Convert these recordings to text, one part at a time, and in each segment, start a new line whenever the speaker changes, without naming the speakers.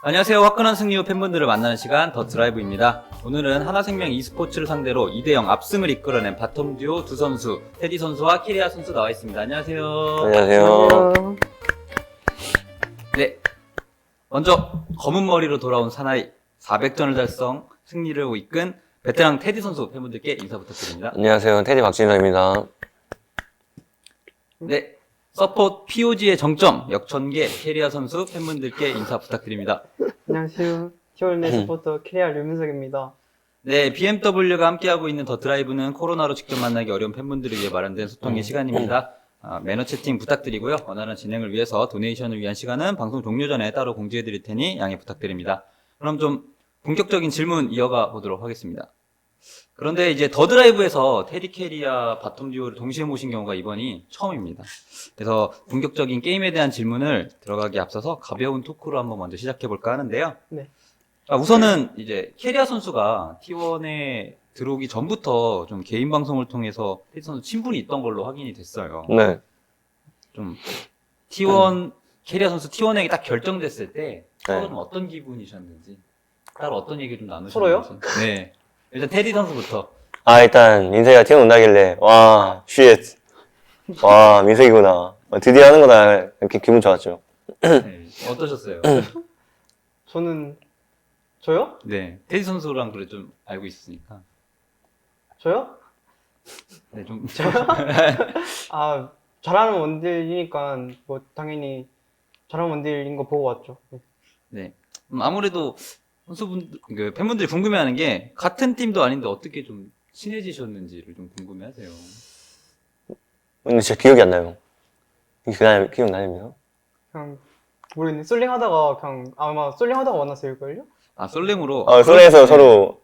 안녕하세요. 화끈한 승리 후 팬분들을 만나는 시간 더 드라이브입니다. 오늘은 하나생명 e스포츠를 상대로 2대0 압승을 이끌어낸 바텀 듀오 두 선수, 테디 선수와 키리아 선수 나와 있습니다. 안녕하세요.
안녕하세요.
네. 먼저 검은 머리로 돌아온 사나이, 400전을 달성, 승리를 이끈 베테랑 테디 선수 팬분들께 인사 부탁드립니다.
안녕하세요. 테디 박진서입니다.
네. 서포트 POG의 정점, 역천계 캐리아 선수 팬분들께 인사 부탁드립니다.
안녕하세요. 티올네 서포터 캐리아 류민석입니다.
네, BMW가 함께하고 있는 더 드라이브는 코로나로 직접 만나기 어려운 팬분들을 위해 마련된 소통의 시간입니다. 매너 채팅 부탁드리고요. 원활한 진행을 위해서 도네이션을 위한 시간은 방송 종료 전에 따로 공지해드릴 테니 양해 부탁드립니다. 그럼 좀 본격적인 질문 이어가 보도록 하겠습니다. 그런데 이제 더 드라이브에서 테디 캐리아 바텀 듀오를 동시에 모신 경우가 이번이 처음입니다. 그래서 본격적인 게임에 대한 질문을 들어가기 앞서서 가벼운 토크로 한번 먼저 시작해볼까 하는데요.
네.
우선은 이제 캐리아 선수가 T1에 들어오기 전부터 좀 개인 방송을 통해서 테디 선수 친분이 있던 걸로 확인이 됐어요.
네.
좀 T1 캐리아 선수 T1에 딱 결정됐을 때 서로
네.
좀 어떤 기분이셨는지 따로 어떤 얘기 좀 나누셨는지.
서로요?
네. 일단 테디 선수부터.
일단 민석이가 튀어 온다길래 와, 쉣. 와, 민석이구나. 드디어 하는 거다. 이렇게 기분 좋았죠.
네. 어떠셨어요?
저요?
네. 테디 선수랑 그래 좀 알고 있으니까.
저요?
네, 좀.
잘하는 원딜이니까 뭐 당연히 잘하는 원딜인 거 보고 왔죠. 네.
네. 아무래도 선수분들, 팬분들이 궁금해하는 게 같은 팀도 아닌데 어떻게 좀 친해지셨는지를 좀 궁금해하세요.
근데 진짜 기억이 안 나요. 그날 기억나냐면요?
그냥 모르겠네. 솔랭하다가 그냥 아마 솔랭하다가 만났을걸요?
솔랭으로.
솔에서 서로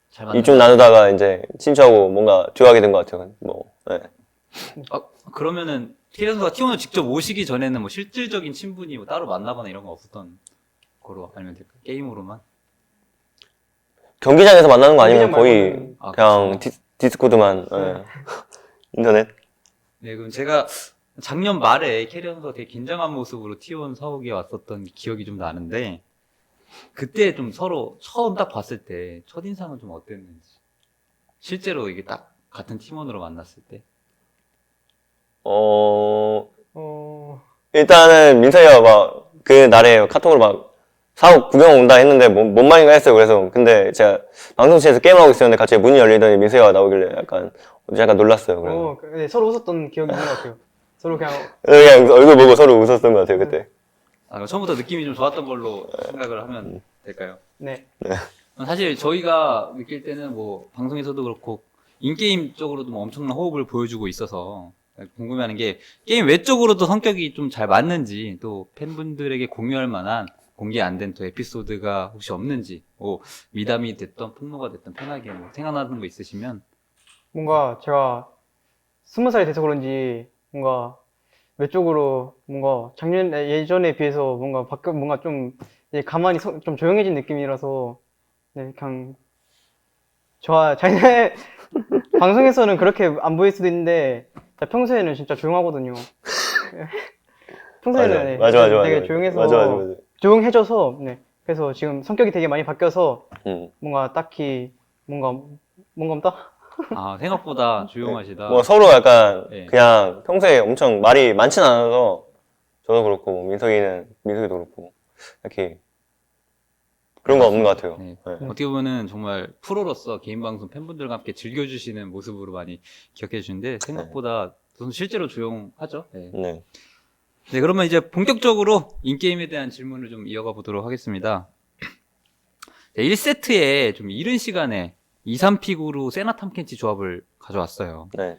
잘 만나.
이쪽 나누다가 이제 친추하고 뭔가 좋아하게 된 것 같아요. 뭐, 네.
그러면은 티라 선수가 T1을 직접 오시기 전에는 뭐 실질적인 친분이 뭐 따로 만나거나 이런 거 없었던 거로 알면 될까요? 게임으로만?
경기장에서 만나는 거 아니면
경기장
거의
말고는-
그냥
그쵸.
디스코드만, 네. 인터넷?
네, 그럼 제가 작년 말에 캐리어 선수가 되게 긴장한 모습으로 T1 사옥에 왔었던 기억이 좀 나는데, 그때 좀 서로 처음 딱 봤을 때 첫인상은 좀 어땠는지. 실제로 이게 딱 같은 팀원으로 만났을 때.
일단은 민석이가 막 그 날에 카톡으로 막 사옥 구경 온다 했는데 뭔 말인가 했어요. 그래서 근데 제가 방송실에서 게임하고 있었는데 갑자기 문이 열리더니 민석이가 나오길래 약간 놀랐어요. 그래서
네, 서로 웃었던 기억이 있는 것 같아요. 서로 그냥
그냥 얼굴 보고 서로 웃었던 것 같아요 그때.
그럼 처음부터 느낌이 좀 좋았던 걸로 생각을 하면 될까요?
네.
사실 저희가 느낄 때는 뭐 방송에서도 그렇고 인게임 쪽으로도 뭐 엄청난 호흡을 보여주고 있어서 궁금해하는 게 게임 외적으로도 성격이 좀 잘 맞는지, 또 팬분들에게 공유할 만한 공개 안 된 또 에피소드가 혹시 없는지, 뭐 미담이 됐던 폭로가 됐던 편하게 뭐 생각나는 거 있으시면.
뭔가 제가 20살이 돼서 그런지 뭔가 외적으로 뭔가 예전에 비해서 뭔가 좀 이제 가만히 좀 조용해진 느낌이라서 네, 그냥 자기네 방송에서는 그렇게 안 보일 수도 있는데 평소에는 진짜 조용하거든요. 평소에는 네,
맞아.
되게 조용해서
맞아.
조용해져서 네. 그래서 지금 성격이 되게 많이 바뀌어서 뭔가 딱히 뭔가 없다?
생각보다 조용하시다.
뭐 서로 약간
네.
그냥 평소에 엄청 말이 많진 않아서 저도 그렇고 뭐 민석이도 그렇고 이렇게 그런 거 없는 것 같아요.
네.
네.
어떻게 보면은 정말 프로로서 개인 방송 팬분들과 함께 즐겨주시는 모습으로 많이 기억해 주시는데 생각보다 저는 실제로 조용하죠. 네.
네.
네, 그러면 이제 본격적으로 인게임에 대한 질문을 좀 이어가 보도록 하겠습니다. 네, 1세트에 좀 이른 시간에 2-3픽으로 세나 탐켄치 조합을 가져왔어요.
네.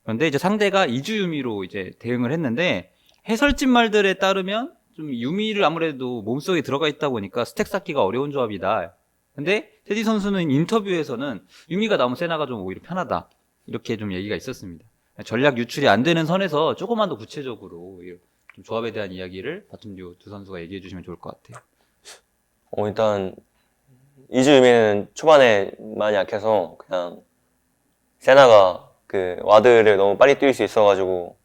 그런데 이제 상대가 이주 유미로 이제 대응을 했는데, 해설진 말들에 따르면 좀 유미를 아무래도 몸속에 들어가 있다 보니까 스택 쌓기가 어려운 조합이다. 근데 테디 선수는 인터뷰에서는 유미가 나오면 세나가 좀 오히려 편하다, 이렇게 좀 얘기가 있었습니다. 전략 유출이 안 되는 선에서 조금만 더 구체적으로 좀 조합에 대한 이야기를 바텀 듀오 두 선수가 얘기해 주시면 좋을 것 같아요.
일단 이주유미는 초반에 많이 약해서 그냥 세나가 그 와드를 너무 빨리 뛸 수 있어가지고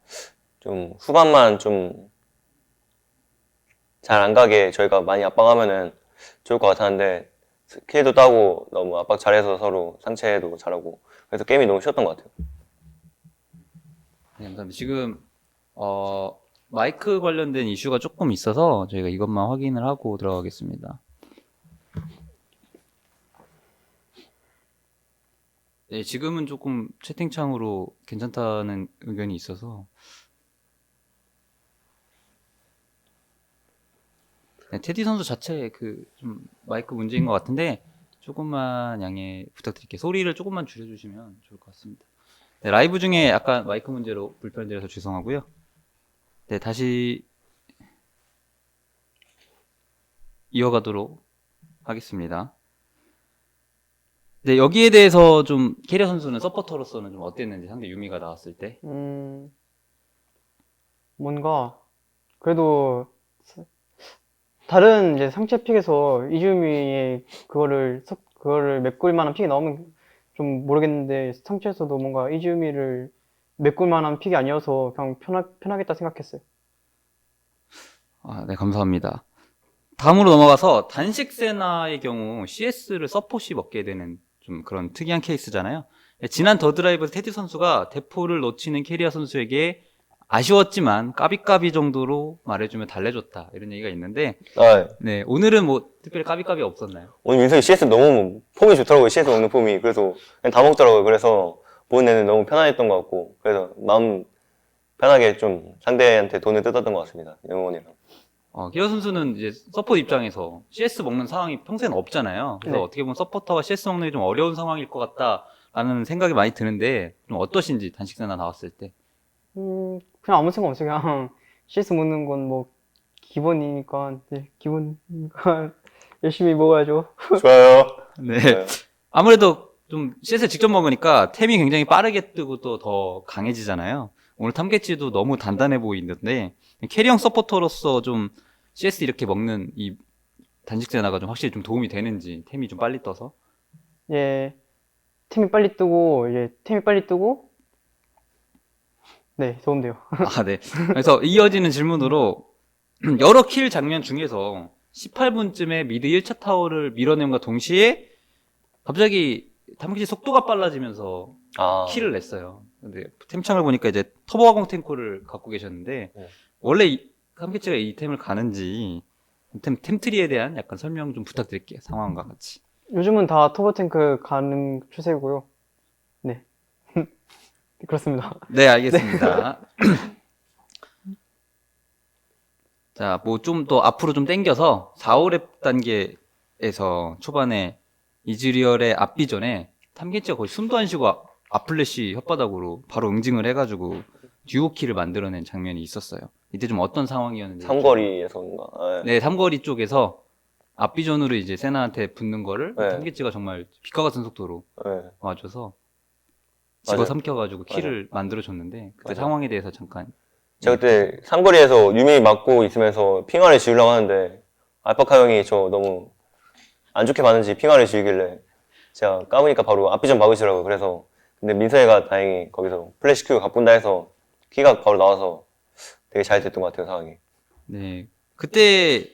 좀 후반만 좀 잘 안 가게 저희가 많이 압박하면은 좋을 것 같았는데 킬도 따고 너무 압박 잘해서 서로 상체도 잘하고 그래서 게임이 너무 쉬웠던 것 같아요.
네, 감사합니다. 지금 마이크 관련된 이슈가 조금 있어서 저희가 이것만 확인을 하고 들어가겠습니다. 네, 지금은 조금 채팅창으로 괜찮다는 의견이 있어서 네, 테디 선수 자체 그 좀 마이크 문제인 것 같은데 조금만 양해 부탁드릴게요. 소리를 조금만 줄여주시면 좋을 것 같습니다. 네, 라이브 중에 약간 마이크 문제로 불편드려서 죄송하고요. 네, 다시 이어가도록 하겠습니다. 네, 여기에 대해서 좀 캐리어 선수는 서포터로서는 좀 어땠는지 상대 유미가 나왔을 때.
뭔가 그래도 다른 이제 상체 픽에서 이즈미의 그거를 메꿀 만한 픽이 나오면 좀 모르겠는데 상체에서도 뭔가 이즈미를 메꿀 만한 픽이 아니어서 그냥 편하겠다 생각했어요.
아, 네, 감사합니다. 다음으로 넘어가서 단식 세나의 경우 CS를 서폿이 먹게 되는 좀 그런 특이한 케이스잖아요. 네, 지난 더 드라이브에서 테디 선수가 대포를 놓치는 캐리어 선수에게 아쉬웠지만 까비까비 정도로 말해주면 달래줬다 이런 얘기가 있는데
아,
네, 오늘은 뭐 특별히 까비까비 없었나요?
오늘 민석이 CS 너무 폼이 좋더라고요. CS 먹는 폼이. 그래서 그냥 다 먹더라고요. 그래서 보는 애는 너무 편안했던 것 같고 그래서 마음 편하게 좀 상대한테 돈을 뜯었던 것 같습니다. 영원이랑.
캐리어 선수는 이제 서포터 입장에서 CS 먹는 상황이 평소에는 없잖아요. 그래서
네.
어떻게 보면 서포터가 CS 먹는 게 좀 어려운 상황일 것 같다라는 생각이 많이 드는데 좀 어떠신지 단식 세나 나왔을 때.
그냥 아무 생각 없어요. 그냥 CS 먹는 건 뭐 기본이니까 기본이니까 열심히 먹어야죠.
좋아요.
네.
네.
아무래도 좀 CS를 직접 먹으니까 템이 굉장히 빠르게 뜨고 또 더 강해지잖아요. 오늘 탐캐치도 너무 단단해 보이는데 캐리형 서포터로서 좀 CS 이렇게 먹는 이 단식 세나가 좀 확실히 좀 도움이 되는지 템이 좀 빨리 떠서.
예, 템이 빨리 뜨고 네, 도움돼요.
아, 네. 그래서 이어지는 질문으로 여러 킬 장면 중에서 18분쯤에 미드 1차 타워를 밀어냄과 동시에 갑자기 탐캐치 속도가 빨라지면서
아,
킬을 냈어요. 근데 템창을 보니까 이제 터보화공 탱커를 갖고 계셨는데
네.
원래 탐캐치가 이 템을 가는지 템트리에 대한 약간 설명 좀 부탁드릴게요. 상황과 같이.
요즘은 다 터보 탱크 가는 추세고요. 네, 그렇습니다.
네, 알겠습니다. 자, 뭐 좀 더 앞으로 좀 당겨서 4, 5렙 단계에서 초반에 이즈리얼의 앞비전에 탐캐치가 거의 숨도 안 쉬고 앞플래시 혓바닥으로 바로 응징을 해가지고 듀오키를 만들어낸 장면이 있었어요. 이때 좀 어떤 상황이었는지.
삼거리에서인가.
네, 삼거리 쪽에서 앞비전으로 이제 세나한테 붙는 거를
네.
탐캐치가 정말 빛과 같은 속도로
네.
와줘서
맞아요.
집어삼켜가지고 킬을 만들어줬는데 그때
맞아요.
상황에 대해서 잠깐.
제가 그때 삼거리에서 유미 맞고 있으면서 핑화를 지으려고 하는데 알파카 형이 저 너무 안 좋게 봤는지 핑화를 지으길래 제가 까보니까 바로 앞비전 막으시라고 그래서 근데 민서이가 다행히 거기서 플래시 큐 가뿐다 해서 키가 바로 나와서 되게 잘 됐던 것 같아요 상황이.
네, 그때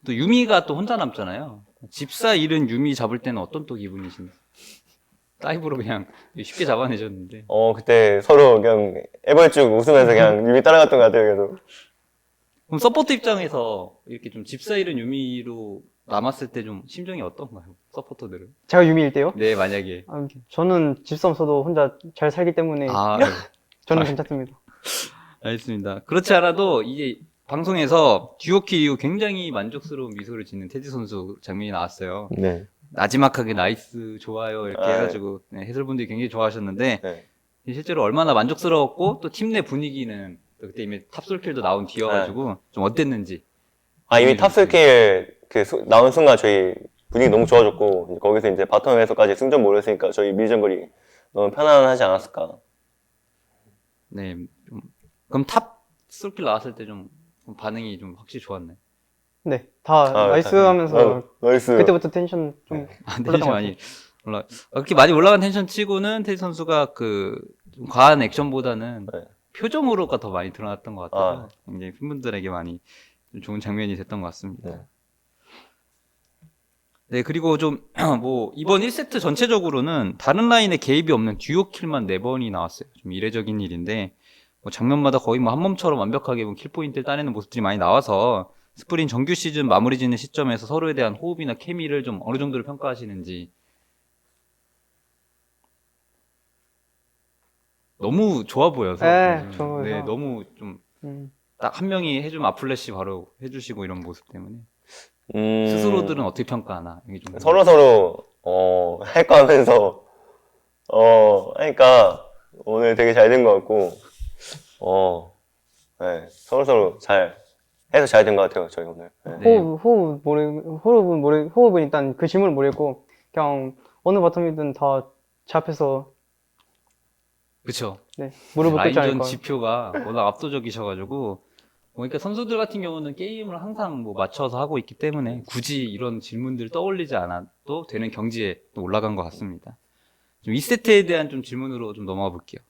또 유미가 또 혼자 남잖아요. 집사 잃은 유미 잡을 때는 어떤 또 기분이신지. 다이브로 그냥 쉽게 잡아내셨는데.
그때 서로 그냥 애벌쭉 웃으면서 그냥 유미 따라갔던 것 같아요 계속.
그럼 서포트 입장에서 이렇게 좀 집사 잃은 유미로 남았을 때 좀 심정이 어떤가요? 서포터들은?
제가 유미일 때요?
네, 만약에.
저는 집사 없어도 혼자 잘 살기 때문에
네.
저는 괜찮습니다.
알겠습니다. 그렇지 않아도 이제 방송에서 듀오킬 이후 굉장히 만족스러운 미소를 짓는 테디 선수 장면이 나왔어요.
네.
나지막하게 나이스 좋아요 이렇게 해가지고 네, 해설분들이 굉장히 좋아하셨는데
네.
실제로 얼마나 만족스러웠고 또 팀 내 분위기는 또 그때 이미 탑솔킬도 나온 뒤여가지고 좀 어땠는지.
이미 탑스킬 나온 순간 저희 분위기 너무 좋아졌고 이제 거기서 이제 바텀에서까지 승전 몰렸으니까 저희 밀전거리 너무 편안하지 않았을까.
네, 좀 그럼 탑솔킬 나왔을 때 좀 반응이 좀 확실히 좋았네.
네, 다 나이스
다-
하면서
나이스.
그때부터 텐션 좀
텐션
올랐던 것
많이 그렇게 많이 올라간 텐션 치고는 테디 선수가 좀 과한 액션보다는
네.
표정으로가 더 많이 드러났던 것 같아서 굉장히 팬분들에게 많이 좀 좋은 장면이 됐던 것 같습니다.
네.
네, 그리고 좀, 뭐, 이번 1세트 전체적으로는 다른 라인에 개입이 없는 듀오 킬만 4번이 나왔어요. 좀 이례적인 일인데, 뭐 장면마다 거의 뭐 한 몸처럼 완벽하게 킬 포인트를 따내는 모습들이 많이 나와서, 스프린 정규 시즌 마무리 짓는 시점에서 서로에 대한 호흡이나 케미를 좀 어느 정도로 평가하시는지. 너무 좋아 보여서.
네, 좋아 보여서.
네, 너무 좀,
음.
딱 한 명이 해주면 아플래시 바로 해주시고 이런 모습 때문에.
음,
스스로들은 어떻게 평가하나. 이게 좀
서로 할 거 하면서 하니까 오늘 되게 잘 된 것 같고 네, 서로 잘 해서 잘 된 것 같아요 저희 오늘. 네.
네.
호흡은 일단 그 질문을 모르겠고, 그냥 어느 바텀이든 다 제 앞에서,
그쵸.
네, 무릎을 꿇지
라인전
않을까.
지표가 워낙 압도적이셔가지고 그러니까 선수들 같은 경우는 게임을 항상 뭐 맞춰서 하고 있기 때문에 굳이 이런 질문들 떠올리지 않아도 되는 경지에 또 올라간 것 같습니다. 좀 2세트에 대한 좀 질문으로 좀 넘어가 볼게요.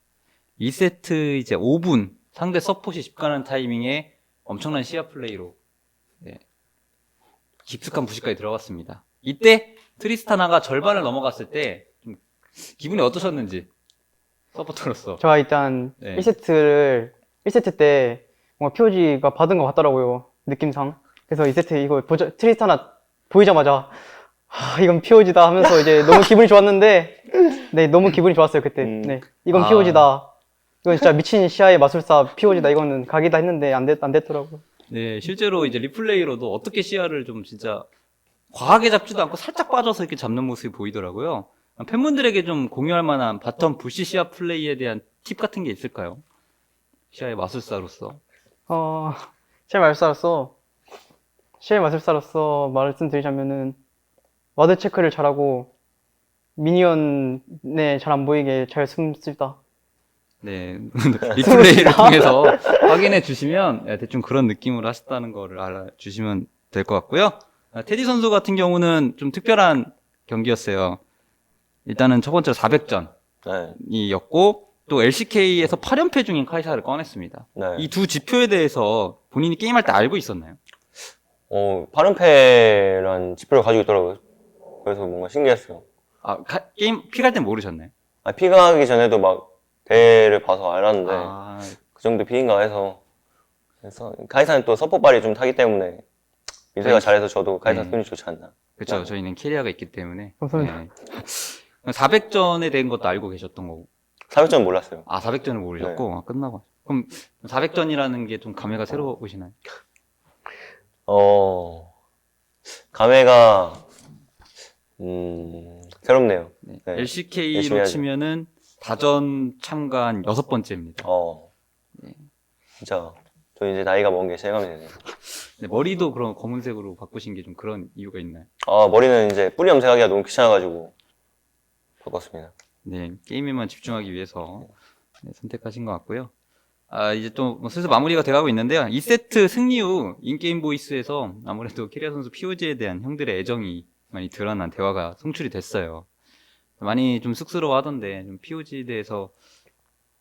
2세트 이제 5분 상대 서폿이 집가는 타이밍에 엄청난 시야 플레이로 네, 깊숙한 부시까지 들어갔습니다. 이때 트리스타나가 절반을 넘어갔을 때 좀 기분이 어떠셨는지 서포터로서.
제가 일단
네.
1세트 때 뭔가 POG가 받은 것 같더라고요. 느낌상. 그래서 2세트 이거 트리스타나 보이자마자 이건 POG다 하면서 이제 너무 기분이 좋았는데, 네, 너무 기분이 좋았어요, 그때. 네, 이건
아.
POG다. 이건 진짜 미친 시야의 마술사 POG다. 이거는 각이다 했는데 안 됐더라고요.
네, 실제로 이제 리플레이로도 어떻게 시야를 좀 진짜 과하게 잡지도 않고 살짝 빠져서 이렇게 잡는 모습이 보이더라고요. 팬분들에게 좀 공유할 만한 바텀 부시 시야 플레이에 대한 팁 같은 게 있을까요? 시야의 마술사로서.
시야의 마술사로서 말씀드리자면은, 와드 체크를 잘하고, 미니언에 잘 안 보이게 잘 숨습니다.
네, 리플레이를 통해서 확인해 주시면 대충 그런 느낌으로 하셨다는 거를 알아주시면 될 것 같고요. 테디 선수 같은 경우는 좀 특별한 경기였어요. 일단은 첫 번째로 400전이었고
네.
또 LCK에서 8연패 중인 카이사를 꺼냈습니다.
네.
이 두 지표에 대해서 본인이 게임할 때 알고 있었나요?
8연패란 지표를 가지고 있더라고요. 그래서 뭔가 신기했어요.
아, 게임 픽할 땐 모르셨나요?
피가 하기 전에도 막 대회를 봐서 알았는데
아,
그 정도 픽인가 해서. 그래서 카이사는 또 서포발이 좀 타기 때문에 민세가 잘해서 저도 카이사
네.
손이 좋지 않나.
그렇죠. 저희는 캐리어가 있기 때문에.
감사합니다.
네. 400전에 대한 것도 알고 계셨던 거고.
400점 몰랐어요.
아, 400전을 모르셨고 아, 끝나고. 그럼 400전이라는 게 좀 감회가 새로우시나요?
감회가 새롭네요.
네.
네. 열심히
LCK로
해야죠.
치면은 다전 참가한 6번째입니다.
진짜 저 이제 나이가 먹은 게 실감이 되네요.
네, 머리도 그럼 검은색으로 바꾸신 게 좀 그런 이유가 있나요?
머리는 이제 뿌리 염색하기가 너무 귀찮아가지고 바꿨습니다.
네, 게임에만 집중하기 위해서 네, 선택하신 것 같고요. 아, 이제 또뭐 슬슬 마무리가 돼가고 있는데요. 2세트 승리 후 인게임 보이스에서 아무래도 키리아 선수 POG에 대한 형들의 애정이 많이 드러난 대화가 송출이 됐어요. 많이 좀 쑥스러워 하던데, 좀 POG에 대해서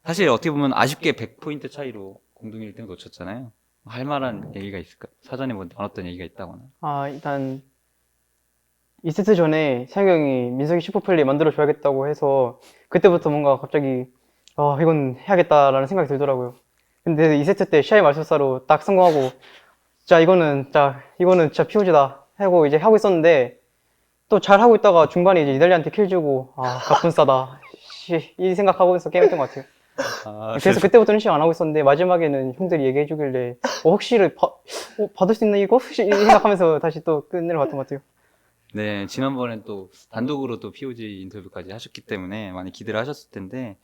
사실 어떻게 보면 아쉽게 100포인트 차이로 공동 1등 놓쳤잖아요. 할 만한 얘기가 있을까요? 사전에 뭐 나눴던 얘기가 있다거나.
일단 2세트 전에 세영이 형이 민석이 슈퍼플레이 만들어줘야겠다고 해서 그때부터 뭔가 갑자기 이건 해야겠다라는 생각이 들더라고요. 근데 2세트 때 시야의 마술사로 딱 성공하고 이거는 진짜 POG다 하고 이제 하고 있었는데 또 잘 하고 있다가 중반에 이제 이달리한테 킬 주고 가뿐싸다 이 생각하고 있어 게임했던 것 같아요.
아,
그래서 그때부터는 시작 안 하고 있었는데 마지막에는 형들이 얘기해 주길래 혹시 받을 수 있나 이거? 이 생각하면서 다시 또 끝내러 갔던 것 같아요.
네, 지난번엔 또 단독으로 또 POG 인터뷰까지 하셨기 때문에 많이 기대를 하셨을 텐데,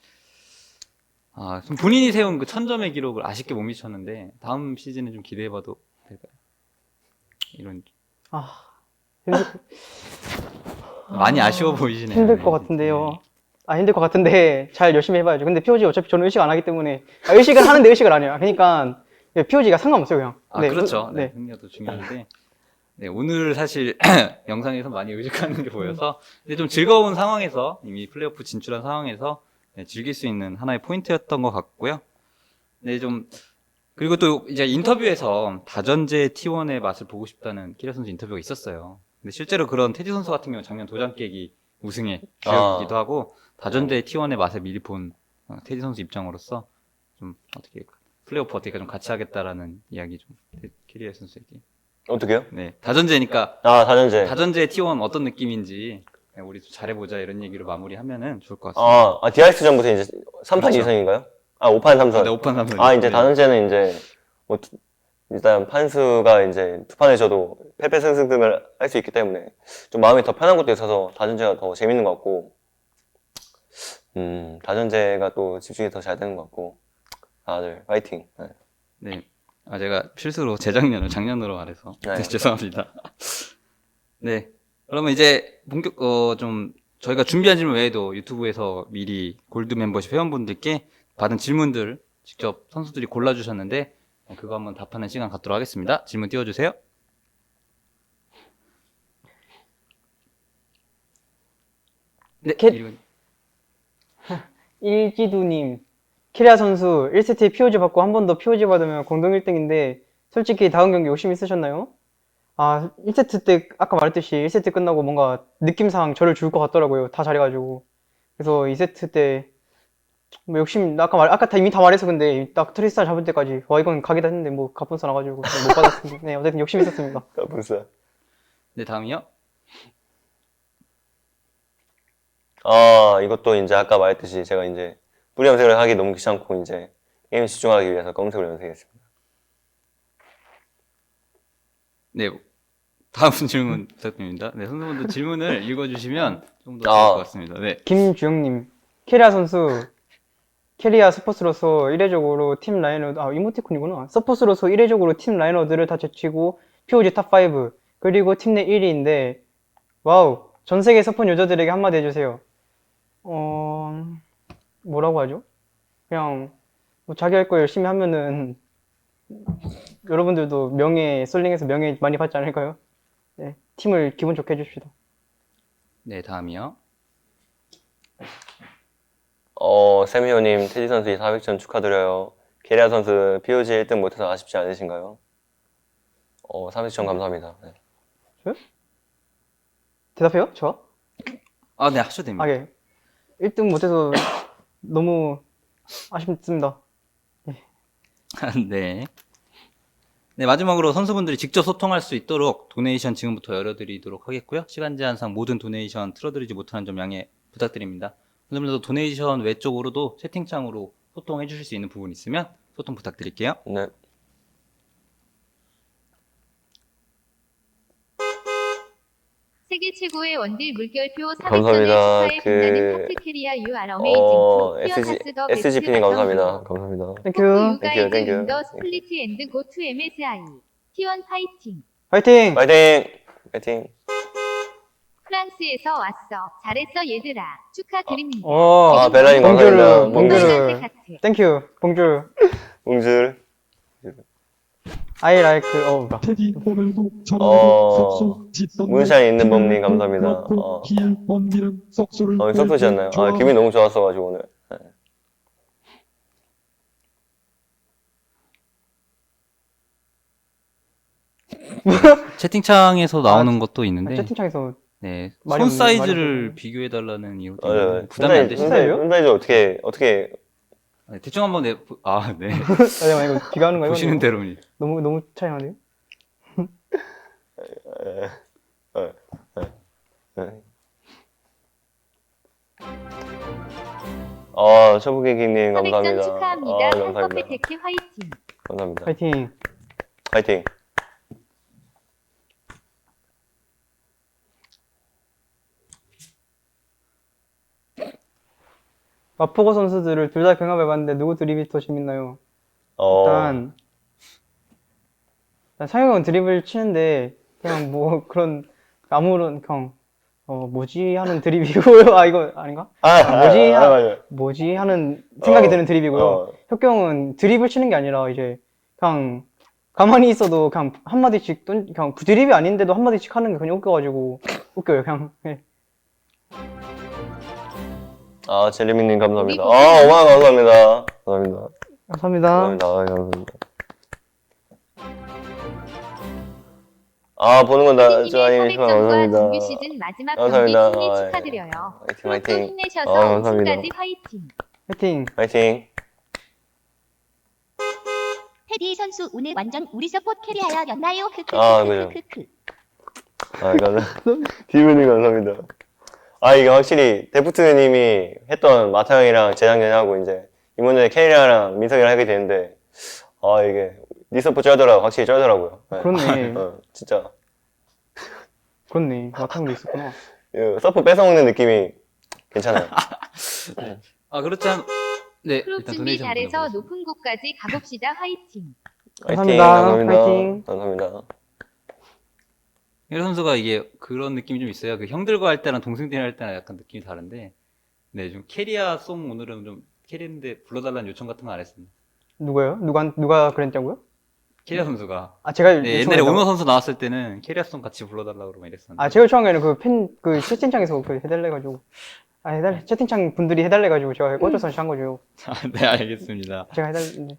좀 본인이 세운 그 1000점의 기록을 아쉽게 못 미쳤는데, 다음 시즌에 좀 기대해봐도 될까요? 이런,
힘들,
많이 아쉬워 보이시네요.
힘들 것 같은데요. 힘들 것 같은데 잘 열심히 해봐야죠. 근데 POG 어차피 저는 의식 안 하기 때문에 의식을 하는데 의식을 안 해요. 그러니까 POG가 상관없어요 그냥. 네,
그렇죠.
네.
승리가 더 중요한데, 네, 오늘 사실 영상에서 많이 의식하는 게 보여서, 근데 좀 즐거운 상황에서, 이미 플레이오프 진출한 상황에서 네, 즐길 수 있는 하나의 포인트였던 것 같고요. 네, 좀, 그리고 또 이제 인터뷰에서 다전제 T1의 맛을 보고 싶다는 키리아 선수 인터뷰가 있었어요. 근데 실제로 그런 테디 선수 같은 경우 작년 도장 깨기 우승의 기억이기도 하고 다전제 T1의 맛을 미리 본 테디 선수 입장으로서 좀 어떻게 플레이오프 어떻게 좀 같이 하겠다라는 이야기 좀 키리아 선수에게.
어떻게요?
네, 다전제니까
아, 다전제.
다전제 T1 어떤 느낌인지 우리도 잘해보자 이런 얘기로 마무리하면은 좋을 것 같습니다.
DRX 전부터 이제 3판
그렇죠.
2선인가요? 5판 3선.
네, 5판 3선.
아, 이제 다전제는 이제, 뭐, 일단 판수가 이제 두 판에 져도 패패승승을 할 수 있기 때문에 좀 마음이 더 편한 것도 있어서 다전제가 더 재밌는 것 같고, 다전제가 또 집중이 더 잘 되는 것 같고, 다들 파이팅. 네.
네. 제가 실수로 작년으로 말해서
네.
죄송합니다. 네. 그러면 이제 좀 저희가 준비한 질문 외에도 유튜브에서 미리 골드 멤버십 회원분들께 받은 질문들 직접 선수들이 골라주셨는데 그거 한번 답하는 시간 갖도록 하겠습니다. 질문 띄워주세요. 네.
일지두님, 키리아 선수 1세트에 POG 받고 한 번 더 POG 받으면 공동 1등인데 솔직히 다음 경기 욕심 있으셨나요? 1세트 때 아까 말했듯이 1세트 끝나고 뭔가 느낌상 저를 줄 것 같더라고요. 다 잘해가지고. 그래서 2세트 때 뭐 욕심 아까 이미 다 말해서 근데 딱 트리스타 잡을 때까지 와 이건 각이다 했는데 뭐 가뿐싸 나가지고 못 받았습니다. 네, 어쨌든 욕심 있었습니다.
벌써.
네, 다음이요.
이것도 이제 아까 말했듯이 제가 이제 뿌리 염색을 하기 너무 귀찮고 이제 게임 집중하기 위해서 검은색으로 염색했습니다.
네. 다음 질문 부탁드립니다. 네, 선수분들 질문을 읽어주시면 좀 더 좋을 것 같습니다. 네.
김주영님, 캐리아 스포츠로서 이례적으로 팀 라이너, 이모티콘이구나. 서포스로서 이례적으로 팀 라이너들을 다 제치고 POG 탑5, 그리고 팀 내 1위인데, 와우, 전 세계 서폿 유저들에게 한마디 해주세요. 뭐라고 하죠? 그냥, 뭐 자기 할 거 열심히 하면은, 여러분들도 솔링에서 명예 많이 받지 않을까요? 네, 팀을 기분 좋게 해줍시다.
네, 다음이요.
세미호님, 테디 선수 400점 축하드려요. 게리아 선수 POG 1등 못해서 아쉽지 않으신가요? 400점 감사합니다. 네.
대답해요? 저?
네, 하셔도 됩니다.
예. 1등 못해서 너무 아쉽습니다.
네. 네, 마지막으로 선수분들이 직접 소통할 수 있도록 도네이션 지금부터 열어드리도록 하겠고요. 시간 제한상 모든 도네이션 틀어드리지 못하는 점 양해 부탁드립니다. 선수분들도 도네이션 외쪽으로도 채팅창으로 소통해 주실 수 있는 부분 있으면 소통 부탁드릴게요.
네.
세계 최고의 원딜 물결표 400점을
감사합니다.
축하해 빛나는 하트 캐리아 유 are amazing to
SGP님 감사합니다. 감사합니다.
땡큐.
유가이드
땡큐.
인더 스플리트 앤드 고 투 MSI T1 파이팅.
파이팅!
파이팅! 파이팅!
프랑스에서 왔어. 잘했어 얘들아. 축하드립니다.
벨라님 감사합니다.
봉주르.
하트.
땡큐. 봉주.
웅줄.
I like,
테디 오늘도
문샤인 있는 법님 감사합니다. 썩소시였나요? 기분이 너무 좋았어가지고 오늘. 네.
채팅창에서 나오는 것도 있는데
채팅창에서
네,
말이
손
없는-
사이즈를
말이
비교해달라는 이유로
맞아요.
부담이 안 되시나요?
진짜예요?
손사이즈 어떻게
네, 대충 한번 네.
잠깐만 이거 비가 하는 거예요?
보시는 대로
너무 차이 나네요.
초보기기님
400점
감사합니다.
축하합니다.
감사합니다.
한컵에 데크 화이팅.
감사합니다.
파이팅.
파이팅.
마포고 선수들을 둘 다 경험해봤는데 누구 드립이 더 재밌나요? 일단 상영은 드립을 치는데 그냥 뭐 그런 아무런 그냥 뭐지 하는 드립이고요. 이거 아닌가?
맞아요.
뭐지 하는 생각이 드는 드립이고요.
어.
혁경은 드립을 치는 게 아니라 이제 그냥 가만히 있어도 그냥 한마디씩 그냥 드립이 아닌데도 한마디씩 하는 게 그냥 웃겨가지고 웃겨요. 그냥. 네.
제리민님 감사합니다. 5만 원 감사합니다. 감사합니다.
감사합니다.
감사합니다. 감사합니다. 아, 보는 건다.
피디님의
좋아요.
400점과
감사합니다.
정규 시즌 마지막 경기
감사합니다.
승리
아,
축하드려요.
화이팅,
프로토
화이팅.
힘내셔서
감사합니다.
우승까지 화이팅.
화이팅.
화이팅.
테디 선수 오늘 완전 우리 서포트 캐리하였나요?
아, 그죠.
크크크크크크.
아, 감사합니다. 디브님 감사합니다. 아, 이게 확실히 데프트님이 했던 마타 형이랑 재작년에 하고 이제 이번에 케이라랑 민석이랑 하게 되는데 아, 이게 니서포 쩔더라고. 확실히 쩔더라고요. 네.
그렇네.
진짜
그렇네. 마탕도 있었구나.
이 서포 뺏어먹는 느낌이 괜찮아요.
아, 그렇잖아. 네,
프로
일단
준비
도네이션
잘해서
보내보겠습니다.
높은 곳까지 가봅시다. 화이팅.
감사합니다.
감사합니다.
화이팅.
감사합니다.
일 선수가 이게 그런 느낌이 좀 있어요. 그 형들과 할 때랑 동생들이랑 할 때랑 약간 느낌이 다른데, 네, 좀 캐리아 송 오늘은 좀 캐리했는데 불러달라는 요청 같은 거 안 했습니다.
누가요? 누가 그랬냐고요?
캐리아 선수가.
아, 제가
네, 옛날에
요청했다고?
오너 선수 나왔을 때는 캐리아 송 같이 불러달라고 그러고 이랬었는데.
아, 제가 요청한 게 아니라 그 채팅창에서 그 해달래가지고. 채팅창 분들이 해달래가지고 제가 꽂아서 한 거죠.
아, 네, 알겠습니다.
제가 해달랬는데.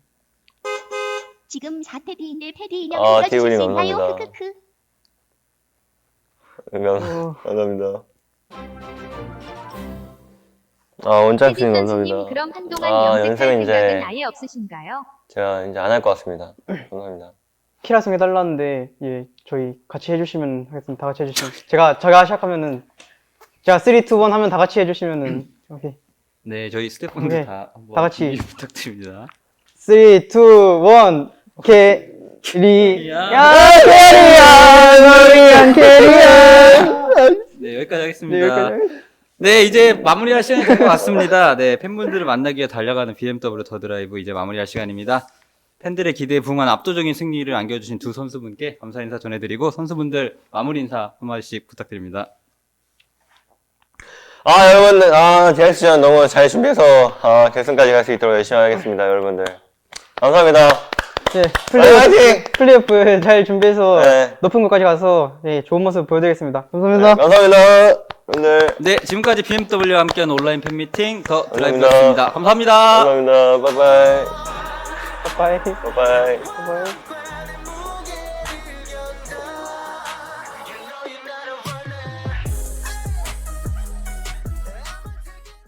지금 4테디인데 패디 인형
아,
불러주실 수
디브님
있나요?
감사합니다.
크크크.
감사합니다. 아, 원장님
테디 선수님
감사합니다.
그럼 한동안
아,
염색할
연습은 이제-
생각은 아예 없으신가요?
제가 이제 안 할 것 같습니다. 감사합니다.
키라송 해달라는데, 예, 저희 같이 해주시면 하겠습니다. 다 같이 해주시면. 제가 시작하면은, 제가 3, 2, 1 하면 다 같이 해주시면은, 오케이.
네, 저희 스태프분들
네,
다 한번
다 같이.
준비 부탁드립니다.
3, 2, 1, 캐리야, 캐리야.
네, 여기까지
네,
하겠습니다.
여기까지.
네, 이제 마무리할 시간이 된 것 같습니다. 네, 팬분들을 만나기 위해 달려가는 BMW 더 드라이브 이제 마무리할 시간입니다. 팬들의 기대에 부응한 압도적인 승리를 안겨주신 두 선수분께 감사 인사 전해드리고 선수분들 마무리 인사 한 마디씩 부탁드립니다.
아, 여러분들, DRC전 너무 잘 준비해서, 결승까지 갈 수 있도록 열심히 하겠습니다, 여러분들. 감사합니다.
네,
화이팅!
플레이오프 잘 준비해서
네.
높은 곳까지 가서 네, 좋은 모습 보여드리겠습니다. 감사합니다.
감사합니다. 여러분들.
네, 지금까지 BMW와 함께한 온라인 팬미팅 더
감사합니다.
드라이브였습니다. 감사합니다.
감사합니다. 빠이빠이.
빠이.
빠이빠이.
빠이.